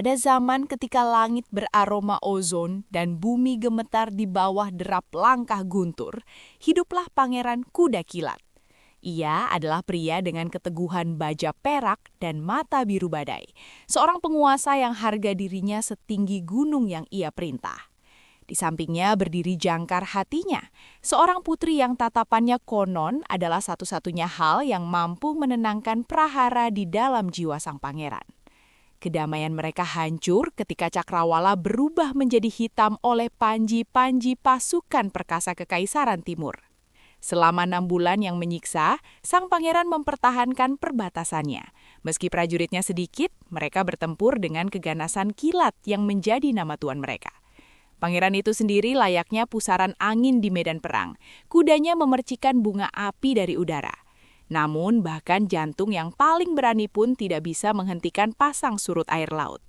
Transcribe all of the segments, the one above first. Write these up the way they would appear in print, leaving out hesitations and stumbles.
pada zaman ketika langit beraroma ozon dan bumi gemetar di bawah derap langkah guntur, hiduplah Pangeran Kuda Kilat. Ia adalah pria dengan keteguhan baja perak dan mata biru badai, seorang penguasa yang harga dirinya setinggi gunung yang ia perintah. Di sampingnya berdiri jangkar hatinya, seorang putri yang tatapannya konon adalah satu-satunya hal yang mampu menenangkan prahara di dalam jiwa sang pangeran. Kedamaian mereka hancur ketika Cakrawala berubah menjadi hitam oleh panji-panji pasukan perkasa Kekaisaran Timur. Selama 6 bulan yang menyiksa, sang pangeran mempertahankan perbatasannya. Meski prajuritnya sedikit, mereka bertempur dengan keganasan kilat yang menjadi nama tuan mereka. Pangeran itu sendiri layaknya pusaran angin di medan perang. Kudanya memercikan bunga api dari udara. Namun, bahkan jantung yang paling berani pun tidak bisa menghentikan pasang surut air laut.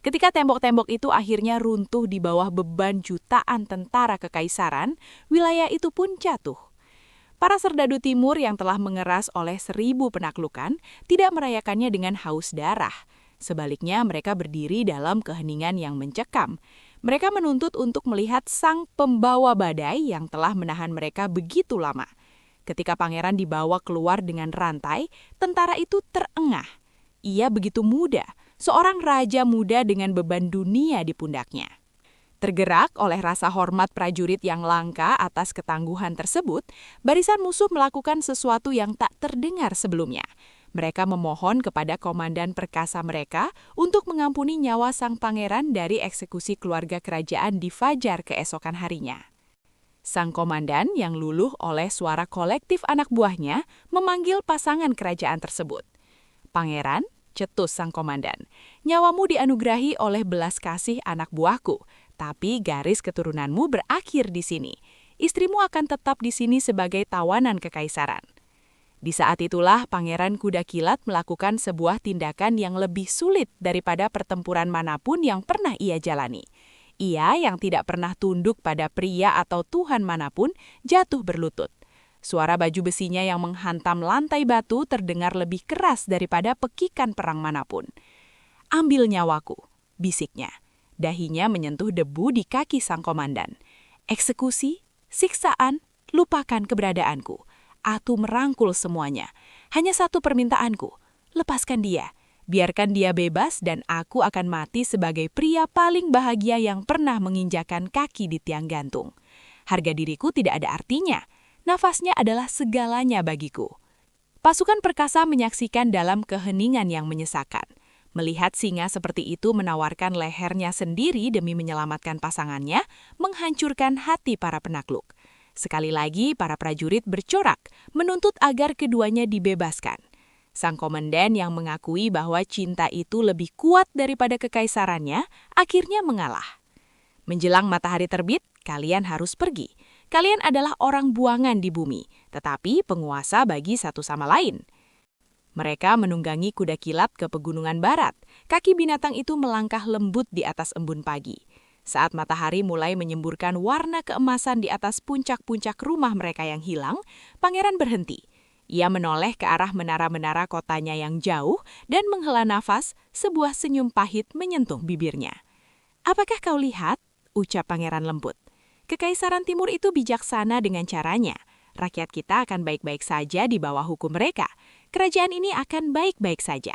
Ketika tembok-tembok itu akhirnya runtuh di bawah beban jutaan tentara kekaisaran, wilayah itu pun jatuh. Para serdadu timur yang telah mengeras oleh 1000 penaklukan tidak merayakannya dengan haus darah. Sebaliknya mereka berdiri dalam keheningan yang mencekam. Mereka menuntut untuk melihat sang pembawa badai yang telah menahan mereka begitu lama. Ketika pangeran dibawa keluar dengan rantai, tentara itu terengah. Ia begitu muda, seorang raja muda dengan beban dunia di pundaknya. Tergerak oleh rasa hormat prajurit yang langka atas ketangguhan tersebut, barisan musuh melakukan sesuatu yang tak terdengar sebelumnya. Mereka memohon kepada komandan perkasa mereka untuk mengampuni nyawa sang pangeran dari eksekusi keluarga kerajaan di fajar keesokan harinya. Sang komandan yang luluh oleh suara kolektif anak buahnya memanggil pasangan kerajaan tersebut. "Pangeran," cetus sang komandan, "nyawamu dianugerahi oleh belas kasih anak buahku. Tapi garis keturunanmu berakhir di sini. Istrimu akan tetap di sini sebagai tawanan kekaisaran." Di saat itulah Pangeran Kuda Kilat melakukan sebuah tindakan yang lebih sulit daripada pertempuran manapun yang pernah ia jalani. Ia yang tidak pernah tunduk pada pria atau tuhan manapun jatuh berlutut. Suara baju besinya yang menghantam lantai batu terdengar lebih keras daripada pekikan perang manapun. "Ambil nyawaku," bisiknya. Dahinya menyentuh debu di kaki sang komandan. "Eksekusi, siksaan, lupakan keberadaanku. Atu merangkul semuanya. Hanya satu permintaanku, lepaskan dia. Biarkan dia bebas dan aku akan mati sebagai pria paling bahagia yang pernah menginjakan kaki di tiang gantung. Harga diriku tidak ada artinya. Nafasnya adalah segalanya bagiku." Pasukan perkasa menyaksikan dalam keheningan yang menyesakan. Melihat singa seperti itu menawarkan lehernya sendiri demi menyelamatkan pasangannya, menghancurkan hati para penakluk. Sekali lagi, para prajurit bercorak, menuntut agar keduanya dibebaskan. Sang komandan yang mengakui bahwa cinta itu lebih kuat daripada kekaisarannya, akhirnya mengalah. "Menjelang matahari terbit, kalian harus pergi. Kalian adalah orang buangan di bumi, tetapi penguasa bagi satu sama lain." Mereka menunggangi kuda kilat ke pegunungan barat. Kaki binatang itu melangkah lembut di atas embun pagi. Saat matahari mulai menyemburkan warna keemasan di atas puncak-puncak rumah mereka yang hilang, pangeran berhenti. Ia menoleh ke arah menara-menara kotanya yang jauh dan menghela nafas, sebuah senyum pahit menyentuh bibirnya. "Apakah kau lihat?" ucap pangeran lembut. "Kekaisaran Timur itu bijaksana dengan caranya. Rakyat kita akan baik-baik saja di bawah hukum mereka. Kerajaan ini akan baik-baik saja."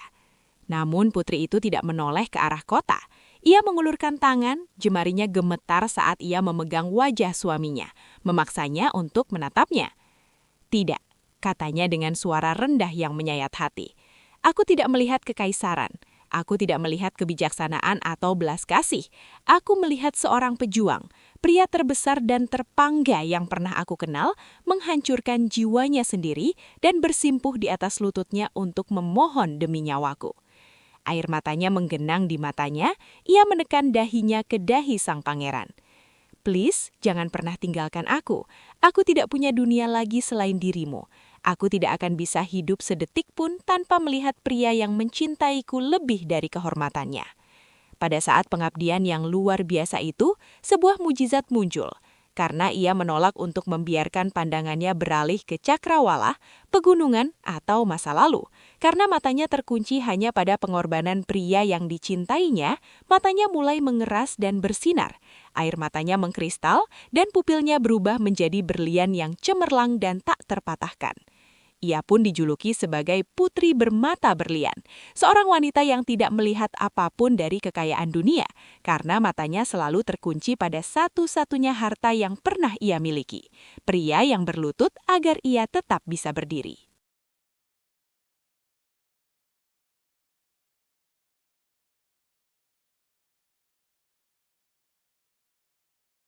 Namun putri itu tidak menoleh ke arah kota. Ia mengulurkan tangan, jemarinya gemetar saat ia memegang wajah suaminya, memaksanya untuk menatapnya. "Tidak," katanya dengan suara rendah yang menyayat hati. "Aku tidak melihat kekaisaran. Aku tidak melihat kebijaksanaan atau belas kasih. Aku melihat seorang pejuang, pria terbesar dan terpangga yang pernah aku kenal, menghancurkan jiwanya sendiri dan bersimpuh di atas lututnya untuk memohon demi nyawaku." Air matanya menggenang di matanya, ia menekan dahinya ke dahi sang pangeran. "Please, jangan pernah tinggalkan aku. Aku tidak punya dunia lagi selain dirimu. Aku tidak akan bisa hidup sedetik pun tanpa melihat pria yang mencintaiku lebih dari kehormatannya." Pada saat pengabdian yang luar biasa itu, sebuah mujizat muncul. karena ia menolak untuk membiarkan pandangannya beralih ke cakrawala, pegunungan, atau masa lalu. Karena matanya terkunci hanya pada pengorbanan pria yang dicintainya, matanya mulai mengeras dan bersinar. Air matanya mengkristal dan pupilnya berubah menjadi berlian yang cemerlang dan tak terpatahkan. Ia pun dijuluki sebagai putri bermata berlian, seorang wanita yang tidak melihat apapun dari kekayaan dunia, karena matanya selalu terkunci pada satu-satunya harta yang pernah ia miliki, pria yang berlutut agar ia tetap bisa berdiri.